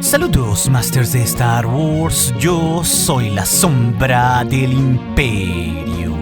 Saludos, Masters de Star Wars. Yo soy la sombra del Imperio.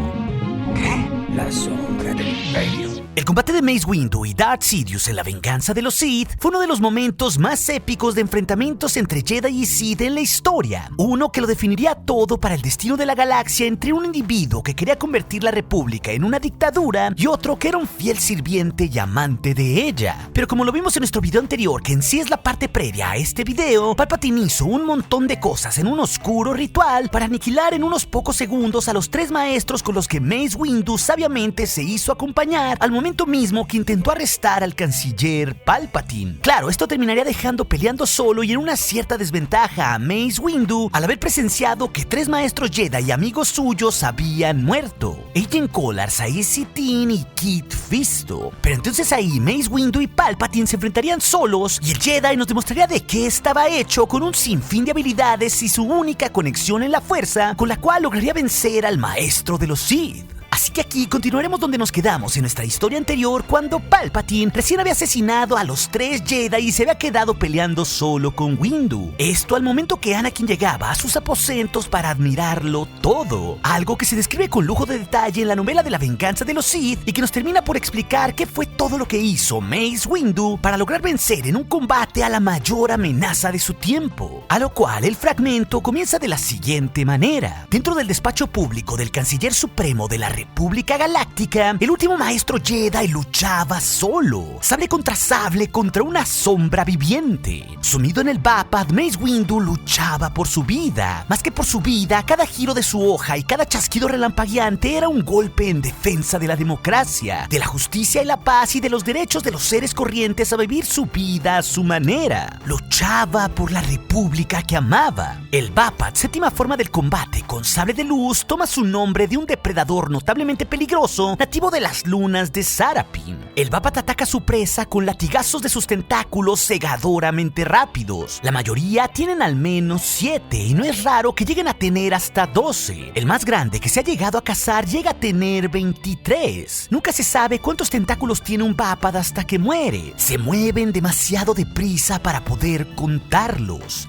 ¿Qué? La sombra del Imperio. El combate de Mace Windu y Darth Sidious en la venganza de los Sith fue uno de los momentos más épicos de enfrentamientos entre Jedi y Sith en la historia. Uno que lo definiría todo para el destino de la galaxia entre un individuo que quería convertir la República en una dictadura y otro que era un fiel sirviente y amante de ella. Pero como lo vimos en nuestro video anterior, que en sí es la parte previa a este video, Palpatine hizo un montón de cosas en un oscuro ritual para aniquilar en unos pocos segundos a los tres maestros con los que Mace Windu sabiamente se hizo acompañar al momento mismo que intentó arrestar al canciller Palpatine. Claro, esto terminaría dejando peleando solo y en una cierta desventaja a Mace Windu al haber presenciado que tres maestros Jedi y amigos suyos habían muerto: Agen Kolar, Saïx Citin y Kit Fisto. Pero entonces ahí Mace Windu y Palpatine se enfrentarían solos y el Jedi nos demostraría de qué estaba hecho, con un sinfín de habilidades y su única conexión en la fuerza, con la cual lograría vencer al maestro de los Sith. Así que aquí continuaremos donde nos quedamos en nuestra historia anterior, cuando Palpatine recién había asesinado a los tres Jedi y se había quedado peleando solo con Windu. Esto al momento que Anakin llegaba a sus aposentos para admirarlo todo. Algo que se describe con lujo de detalle en la novela de la venganza de los Sith y que nos termina por explicar qué fue todo lo que hizo Mace Windu para lograr vencer en un combate a la mayor amenaza de su tiempo. A lo cual el fragmento comienza de la siguiente manera. Dentro del despacho público del Canciller Supremo de la República Galáctica, el último maestro Jedi luchaba solo, sable contra sable contra una sombra viviente. Sumido en el vapad, Mace Windu luchaba por su vida. Más que por su vida, cada giro de su hoja y cada chasquido relampagueante era un golpe en defensa de la democracia, de la justicia y la paz y de los derechos de los seres corrientes a vivir su vida a su manera. Luchaba por la república que amaba. El vapad, séptima forma del combate con sable de luz, toma su nombre de un depredador notablemente peligroso, nativo de las lunas de Sarapin. El Vapad ataca a su presa con latigazos de sus tentáculos cegadoramente rápidos. La mayoría tienen al menos 7 y no es raro que lleguen a tener hasta 12. El más grande que se ha llegado a cazar llega a tener 23. Nunca se sabe cuántos tentáculos tiene un Vapad hasta que muere. Se mueven demasiado deprisa para poder contarlos,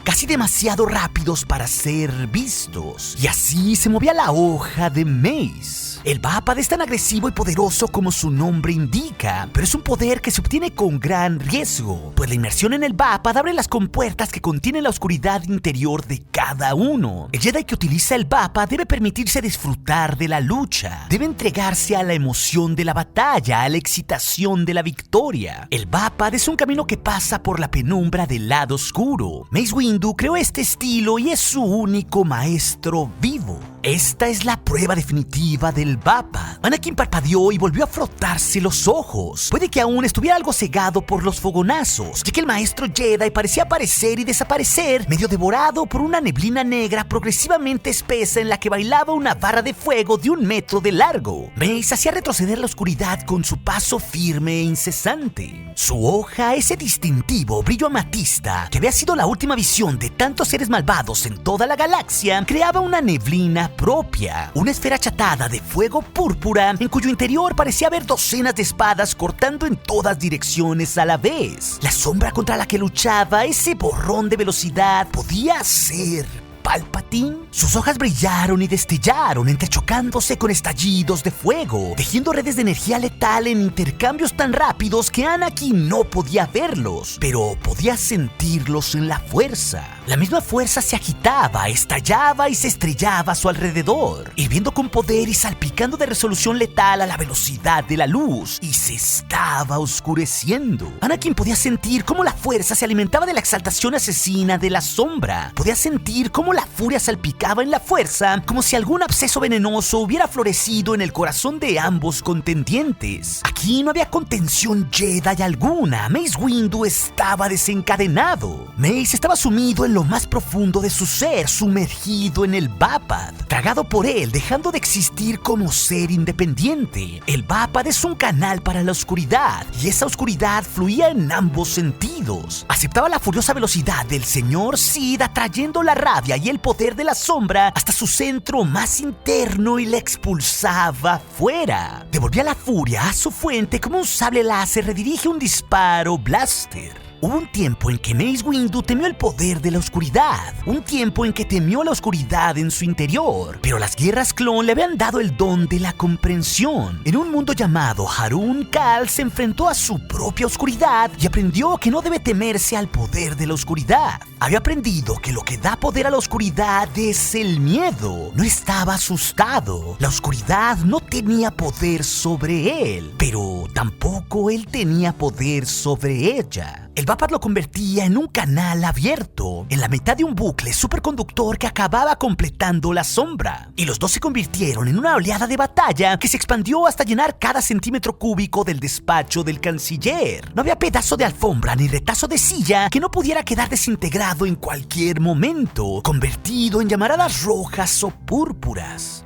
casi demasiado rápidos para ser vistos. Y así se movía la hoja de Mace. El Vapad es tan agresivo y poderoso como su nombre indica, pero es un poder que se obtiene con gran riesgo, pues la inmersión en el Vapad abre las compuertas que contienen la oscuridad interior de cada uno. El Jedi que utiliza el Vapad debe permitirse disfrutar de la lucha, debe entregarse a la emoción de la batalla, a la excitación de la victoria. El Vapad es un camino que pasa por la penumbra del lado oscuro. Mace Windu creó este estilo y es su único maestro vivo. Esta es la prueba definitiva del Vapad. Anakin parpadeó y volvió a frotarse los ojos. Puede que aún estuviera algo cegado por los fogonazos, ya que el maestro Jedi parecía aparecer y desaparecer, medio devorado por una neblina negra progresivamente espesa en la que bailaba una barra de fuego de 1 metro de largo. Mace hacía retroceder la oscuridad con su paso firme e incesante. Su hoja, ese distintivo brillo amatista que había sido la última visión de tantos seres malvados en toda la galaxia, creaba una neblina propia, una esfera achatada de fuego púrpura en cuyo interior parecía haber docenas de espadas cortando en todas direcciones a la vez. La sombra contra la que luchaba, ese borrón de velocidad, podía ser Palpatine. Sus hojas brillaron y destellaron, entrechocándose con estallidos de fuego, tejiendo redes de energía letal en intercambios tan rápidos que Anakin no podía verlos, pero podía sentirlos en la fuerza. La misma fuerza se agitaba, estallaba y se estrellaba a su alrededor, hirviendo con poder y salpicando de resolución letal a la velocidad de la luz, y se estaba oscureciendo. Anakin podía sentir cómo la fuerza se alimentaba de la exaltación asesina de la sombra. Podía sentir cómo la furia salpicaba en la fuerza, como si algún absceso venenoso hubiera florecido en el corazón de ambos contendientes. Aquí no había contención Jedi alguna. Mace Windu estaba desencadenado. Mace estaba sumido en lo más profundo de su ser, sumergido en el Vapad, tragado por él, dejando de existir como ser independiente. El Vapad es un canal para la oscuridad, y esa oscuridad fluía en ambos sentidos. Aceptaba la furiosa velocidad del señor Sid, atrayendo la rabia y el poder de la sombra hasta su centro más interno y la expulsaba fuera. Devolvía la furia a su fuente como un sable láser redirige un disparo blaster. Hubo un tiempo en que Mace Windu temió el poder de la oscuridad, un tiempo en que temió la oscuridad en su interior, pero las guerras clon le habían dado el don de la comprensión. En un mundo llamado Harun, Cal se enfrentó a su propia oscuridad y aprendió que no debe temerse al poder de la oscuridad. Había aprendido que lo que da poder a la oscuridad es el miedo. No estaba asustado. La oscuridad no tenía poder sobre él, pero tampoco él tenía poder sobre ella. El Vapor lo convertía en un canal abierto, en la mitad de un bucle superconductor que acababa completando la sombra. Y los dos se convirtieron en una oleada de batalla que se expandió hasta llenar cada centímetro cúbico del despacho del canciller. No había pedazo de alfombra ni retazo de silla que no pudiera quedar desintegrado en cualquier momento, convertido en llamaradas rojas o púrpuras.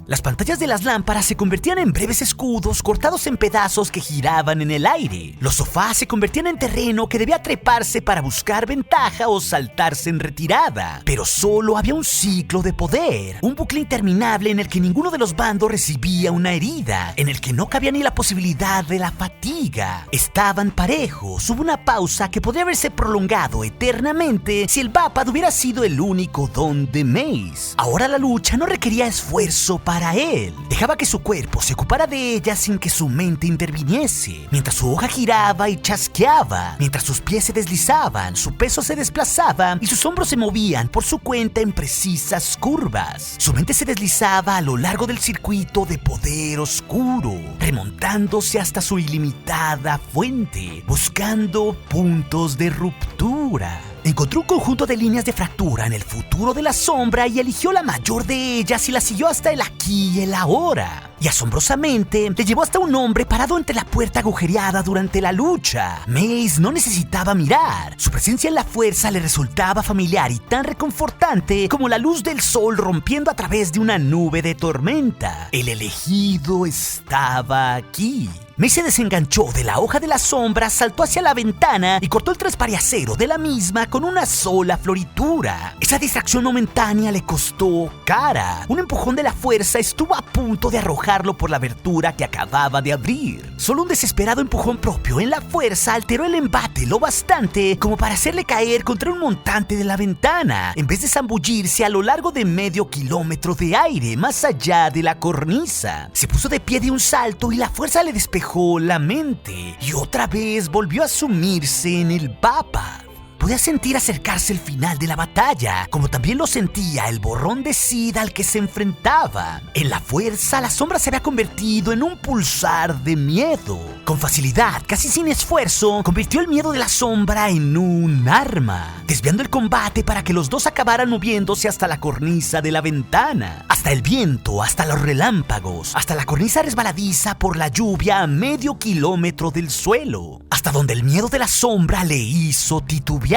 Las pantallas de las lámparas se convertían en breves escudos cortados en pedazos que giraban en el aire. Los sofás se convertían en terreno que debía treparse para buscar ventaja o saltarse en retirada. Pero solo había un ciclo de poder, un bucle interminable en el que ninguno de los bandos recibía una herida, en el que no cabía ni la posibilidad de la fatiga. Estaban parejos, hubo una pausa que podría haberse prolongado eternamente si el Vapad hubiera sido el único don de Mace. Ahora la lucha no requería esfuerzo para él. Dejaba que su cuerpo se ocupara de ella sin que su mente interviniese. Mientras su hoja giraba y chasqueaba, mientras sus pies se deslizaban, su peso se desplazaba y sus hombros se movían por su cuenta en precisas curvas. Su mente se deslizaba a lo largo del circuito de poder oscuro, remontándose hasta su ilimitada fuente, buscando puntos de ruptura. Encontró un conjunto de líneas de fractura en el futuro de la sombra y eligió la mayor de ellas y la siguió hasta el aquí y el ahora. Y asombrosamente, le llevó hasta un hombre parado entre la puerta agujereada durante la lucha. Mace no necesitaba mirar. Su presencia en la fuerza le resultaba familiar y tan reconfortante como la luz del sol rompiendo a través de una nube de tormenta. El elegido estaba aquí. Mace se desenganchó de la hoja de la sombra, saltó hacia la ventana y cortó el trespareacero de la misma con una sola floritura. Esa distracción momentánea le costó cara. Un empujón de la fuerza estuvo a punto de arrojarlo por la abertura que acababa de abrir. Solo un desesperado empujón propio en la fuerza alteró el embate lo bastante como para hacerle caer contra un montante de la ventana, en vez de zambullirse a lo largo de medio kilómetro de aire más allá de la cornisa. Se puso de pie de un salto y la fuerza le despejó la mente y otra vez volvió a sumirse en el Vapad. Podía sentir acercarse el final de la batalla, como también lo sentía el borrón de Sid al que se enfrentaba. En la fuerza, la sombra se había convertido en un pulsar de miedo. Con facilidad, casi sin esfuerzo, convirtió el miedo de la sombra en un arma, desviando el combate para que los dos acabaran moviéndose hasta la cornisa de la ventana, hasta el viento, hasta los relámpagos, hasta la cornisa resbaladiza por la lluvia a medio kilómetro del suelo, hasta donde el miedo de la sombra le hizo titubear.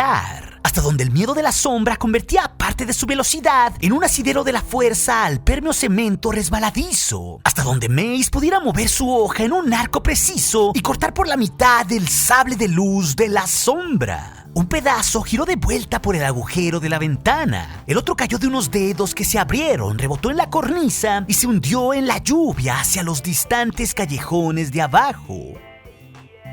Hasta donde el miedo de la sombra convertía parte de su velocidad en un asidero de la fuerza al pérmeo cemento resbaladizo. Hasta donde Mace pudiera mover su hoja en un arco preciso y cortar por la mitad el sable de luz de la sombra. Un pedazo giró de vuelta por el agujero de la ventana. El otro cayó de unos dedos que se abrieron, rebotó en la cornisa y se hundió en la lluvia hacia los distantes callejones de abajo.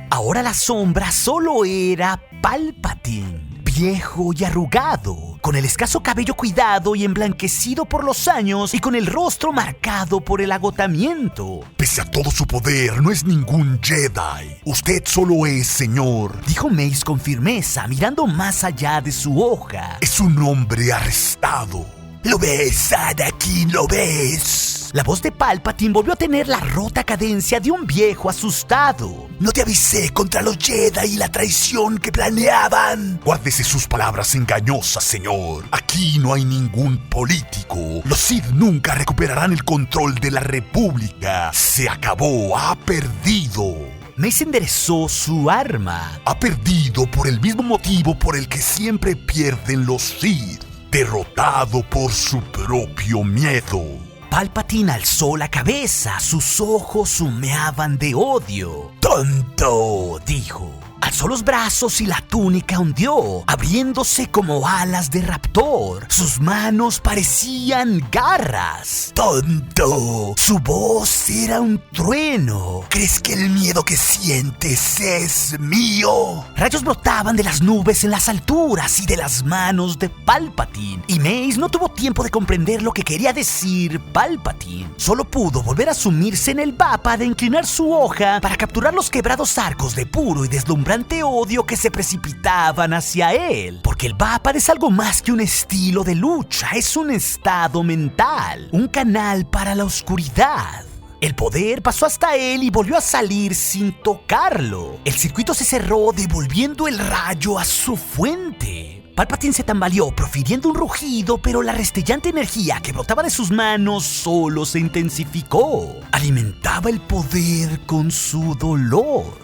Ahora la sombra solo era Palpatine, viejo y arrugado, con el escaso cabello cuidado y emblanquecido por los años y con el rostro marcado por el agotamiento. Pese a todo su poder, no es ningún Jedi. Usted solo es, señor, dijo Mace con firmeza, mirando más allá de su hoja. Es un hombre arrestado. ¿Lo ves, Anakin? ¿Lo ves? La voz de Palpatine volvió a tener la rota cadencia de un viejo asustado. ¿No te avisé contra los Jedi y la traición que planeaban? Guárdese sus palabras engañosas, señor. Aquí no hay ningún político. Los Sith nunca recuperarán el control de la República. Se acabó, ha perdido. Mace enderezó su arma. Ha perdido por el mismo motivo por el que siempre pierden los Sith. Derrotado por su propio miedo. Palpatine alzó la cabeza, sus ojos humeaban de odio. ¡Tonto!, dijo. Alzó los brazos y la túnica ondeó, abriéndose como alas de raptor. Sus manos parecían garras. ¡Tonto! Su voz era un trueno. ¿Crees que el miedo que sientes es mío? Rayos brotaban de las nubes en las alturas y de las manos de Palpatine. Y Mace no tuvo tiempo de comprender lo que quería decir Palpatine. Solo pudo volver a sumirse en el vapor de inclinar su hoja para capturar los quebrados arcos de puro y deslumbrante odio que se precipitaban hacia él. Porque el vapor es algo más que un estilo de lucha, es un estado mental, un canal para la oscuridad. El poder pasó hasta él y volvió a salir sin tocarlo. El circuito se cerró, devolviendo el rayo a su fuente. Palpatine se tambaleó, profiriendo un rugido, pero la destellante energía que brotaba de sus manos solo se intensificó. Alimentaba el poder con su dolor.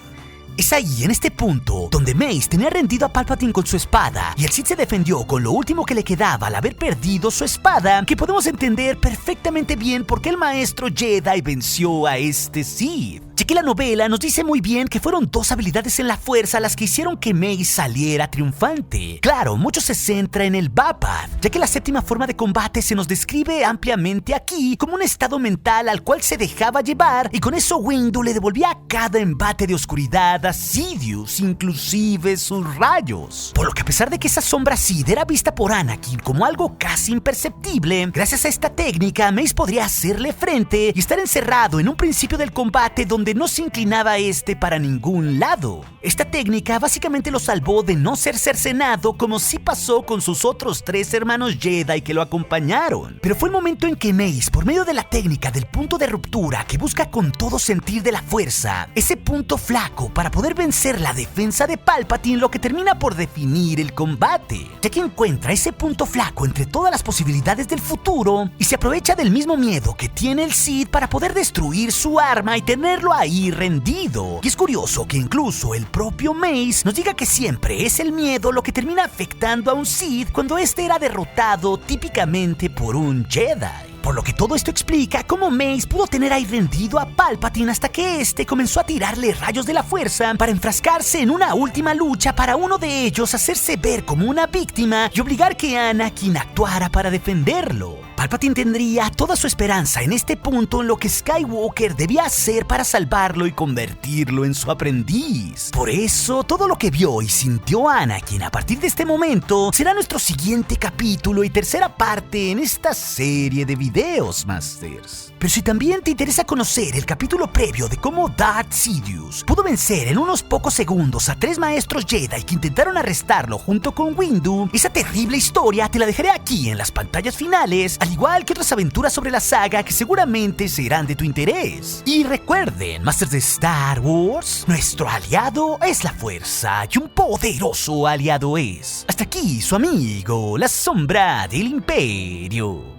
Es ahí, en este punto, donde Mace tenía rendido a Palpatine con su espada y el Sith se defendió con lo último que le quedaba al haber perdido su espada, que podemos entender perfectamente bien por qué el maestro Jedi venció a este Sith. Ya que la novela nos dice muy bien que fueron dos habilidades en la fuerza las que hicieron que Mace saliera triunfante. Claro, mucho se centra en el vapor, ya que la séptima forma de combate se nos describe ampliamente aquí como un estado mental al cual se dejaba llevar, y con eso Windu le devolvía a cada embate de oscuridad a Sidious, inclusive sus rayos. Por lo que a pesar de que esa sombra Sith era vista por Anakin como algo casi imperceptible, gracias a esta técnica Mace podría hacerle frente y estar encerrado en un principio del combate donde no se inclinaba para ningún lado. Esta técnica básicamente lo salvó de no ser cercenado como sí pasó con sus otros 3 hermanos Jedi que lo acompañaron. Pero fue el momento en que Mace, por medio de la técnica del punto de ruptura que busca con todo sentir de la fuerza, ese punto flaco para poder vencer la defensa de Palpatine, lo que termina por definir el combate, ya que encuentra ese punto flaco entre todas las posibilidades del futuro y se aprovecha del mismo miedo que tiene el Sith para poder destruir su arma y tenerlo ahí rendido. Y es curioso que incluso el propio Mace nos diga que siempre es el miedo lo que termina afectando a un Sith cuando era derrotado típicamente por un Jedi. Por lo que todo esto explica cómo Mace pudo tener ahí rendido a Palpatine hasta que comenzó a tirarle rayos de la fuerza para enfrascarse en una última lucha para uno de ellos hacerse ver como una víctima y obligar que Anakin actuara para defenderlo. Palpatine tendría toda su esperanza en este punto en lo que Skywalker debía hacer para salvarlo y convertirlo en su aprendiz. Por eso, todo lo que vio y sintió Anakin a partir de este momento será nuestro siguiente capítulo y tercera parte en esta serie de videos, Masters. Pero si también te interesa conocer el capítulo previo de cómo Darth Sidious pudo vencer en unos pocos segundos a 3 maestros Jedi que intentaron arrestarlo junto con Windu, esa terrible historia te la dejaré aquí en las pantallas finales, al igual que otras aventuras sobre la saga que seguramente serán de tu interés. Y recuerden, Masters de Star Wars, nuestro aliado es la fuerza y un poderoso aliado es. Hasta aquí su amigo, la sombra del Imperio.